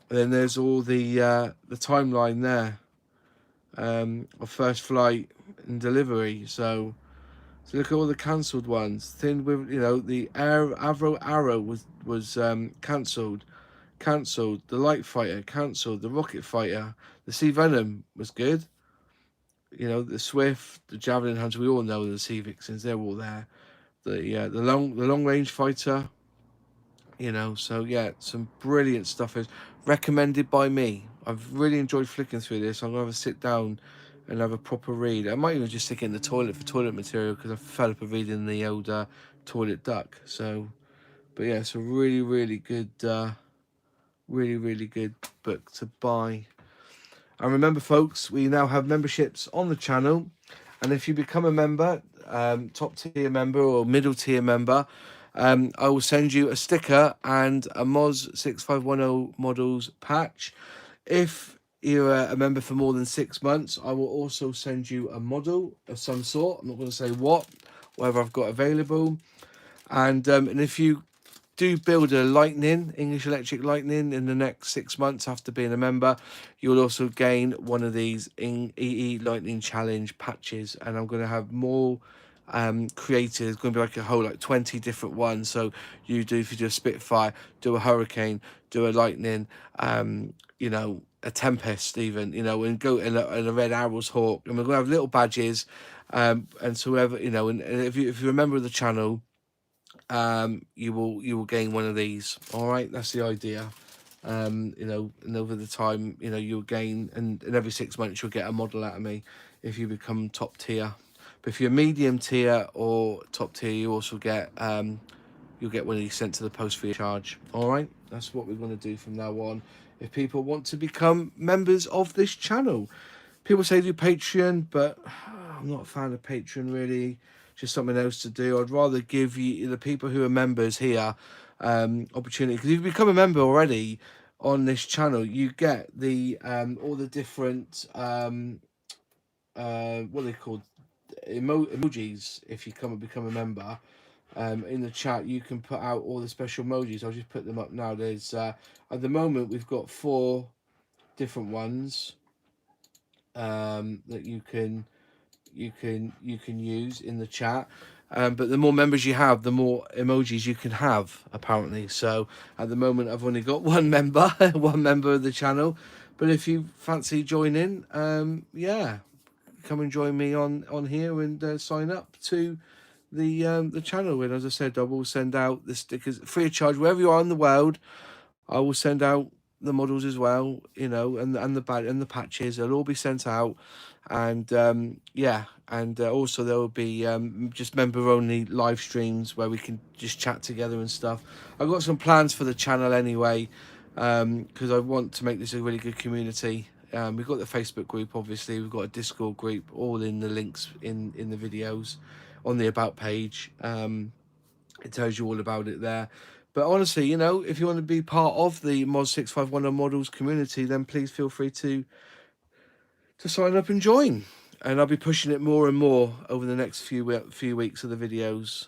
And then there's all the timeline there of first flight and delivery. So look at all the cancelled ones. Thin with, you know, the Avro Arrow was cancelled. The Light Fighter cancelled. The Rocket Fighter, the Sea Venom was good. You know, the Swift, the Javelin Hunter. We all know the Sea Vixens. They're all there. The long range fighter. You know, so yeah, some brilliant stuff is recommended by me. I've really enjoyed flicking through this. I'm gonna have a sit down and have a proper read. I might even just stick it in the toilet for toilet material, because I fell up reading the old Toilet Duck. So, but yeah, it's a really good, really good book to buy. And remember, folks, we now have memberships on the channel, and if you become a member, top tier member or middle tier member, I will send you a sticker and a Moz 6510 models patch. If you're a member for more than 6 months, I will also send you a model of some sort. I'm not going to say whatever I've got available. And if you do build a Lightning, English Electric Lightning, in the next 6 months after being a member, you'll also gain one of these EE Lightning Challenge patches. And I'm going to have more created. It's going to be like a whole 20 different ones. So if you do a Spitfire, do a Hurricane, do a Lightning, you know, a Tempest even, you know, and go in a Red Arrows Hawk, and we're going to have little badges, and so whoever, you know, and if you're a member of the channel, you will gain one of these. All right, that's the idea. You know, and over the time, you know, you'll gain, and every 6 months you'll get a model out of me if you become top tier. But if you're medium tier or top tier, you also get you'll get one of these sent to the post free of charge. All right, that's what we're going to do from now on. If people want to become members of this channel, people say do Patreon, but I'm not a fan of Patreon really. Just something else to do. I'd rather give you, the people who are members here, opportunity. Because if you become a member already on this channel, you get the all the different what are they called, emojis. If you come and become a member, in the chat you can put out all the special emojis. I'll just put them up now. There's at the moment we've got 4 different ones that you can use in the chat, but the more members you have, the more emojis you can have, apparently. So at the moment I've only got one member of the channel, but if you fancy joining, yeah, come and join me on here and sign up to the channel. And as I said, I will send out the stickers free of charge wherever you are in the world. I will send out the models as well, you know, and the badge and the patches. They'll all be sent out, and yeah, and also there will be just member only live streams where we can just chat together and stuff. I've got some plans for the channel anyway, because I want to make this a really good community. We've got the Facebook group, obviously. We've got a Discord group, all in the links in the videos on the about page. It tells you all about it there. But honestly, you know, if you want to be part of the Mod 651 Models community, then please feel free to sign up and join. And I'll be pushing it more and more over the next few weeks of the videos.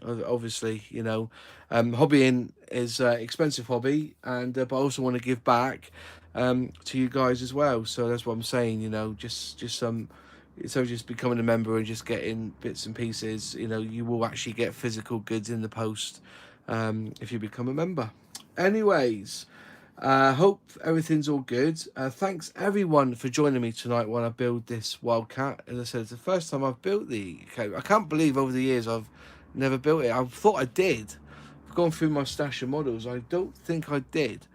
Obviously, you know, hobbying is an expensive hobby, and but I also want to give back to you guys as well. So that's what I'm saying. You know, just so just becoming a member and just getting bits and pieces. You know, you will actually get physical goods in the post if you become a member. Anyways. Hope everything's all good. Thanks everyone for joining me tonight while I build this Wildcat. As I said, it's the first time I've built I can't believe over the years I've never built it. I thought I did. I've gone through my stash of models. I don't think I did.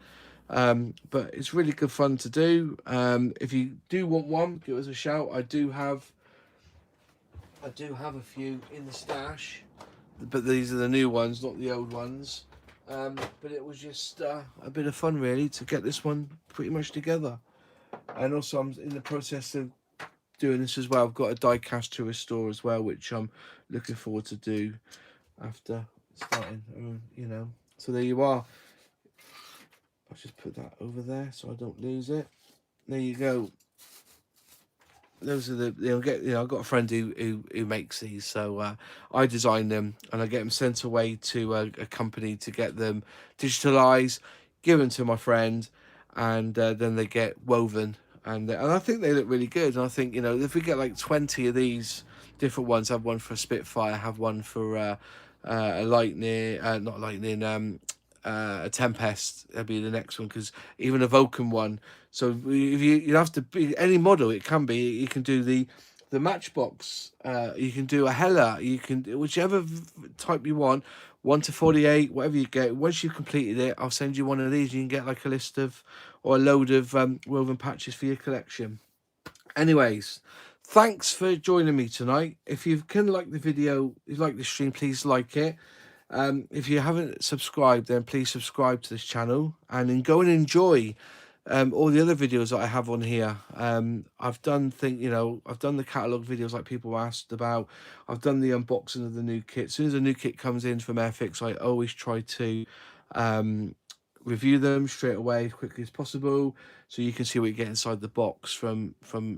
But it's really good fun to do. If you do want one, give us a shout. I do have a few in the stash, but these are the new ones, not the old ones. But it was just a bit of fun, really, to get this one pretty much together. And also, I'm in the process of doing this as well. I've got a die cast to restore as well, which I'm looking forward to do after starting, you know. So there you are. I'll just put that over there so I don't lose it. There you go. Those are the I've got a friend who makes these, so I design them and I get them sent away to a company to get them digitalized, given to my friend, and then they get woven, and I think they look really good. And I think, you know, if we get like 20 of these different ones, have one for a Spitfire, have one for a Lightning, not Lightning, a Tempest, that'll be the next one, because even a Vulcan one. So if you have to be any model, it can be. You can do the Matchbox, you can do a Hella, you can whichever type you want, 1 to 48, whatever you get. Once you've completed it, I'll send you one of these. You can get like a list of or a load of woven patches for your collection. Anyways, thanks for joining me tonight. If you can like the video, if you like the stream, please like it. If you haven't subscribed, then please subscribe to this channel and then go and enjoy all the other videos that I have on here. I've done the catalogue videos like people asked about. I've done the unboxing of the new kit. As soon as a new kit comes in from Airfix, I always try to review them straight away as quickly as possible, so you can see what you get inside the box from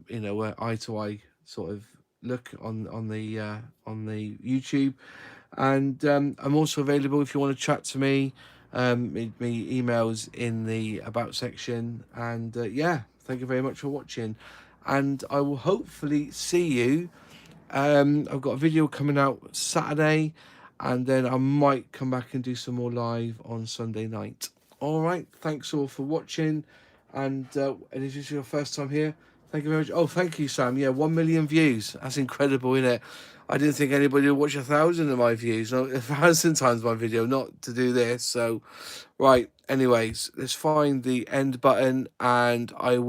you know, eye to eye sort of look on the YouTube. And I'm also available if you want to chat to me. Me emails in the about section. And yeah, thank you very much for watching, and I will hopefully see you. I've got a video coming out Saturday, and then I might come back and do some more live on Sunday night. All right, thanks all for watching, and if this is your first time here, thank you very much. Oh, thank you, Sam. Yeah, 1 million views. That's incredible, isn't it? I didn't think anybody would watch 1,000 of my views. No, 1,000 times my video, not to do this. So, right. Anyways, let's find the end button, and I will.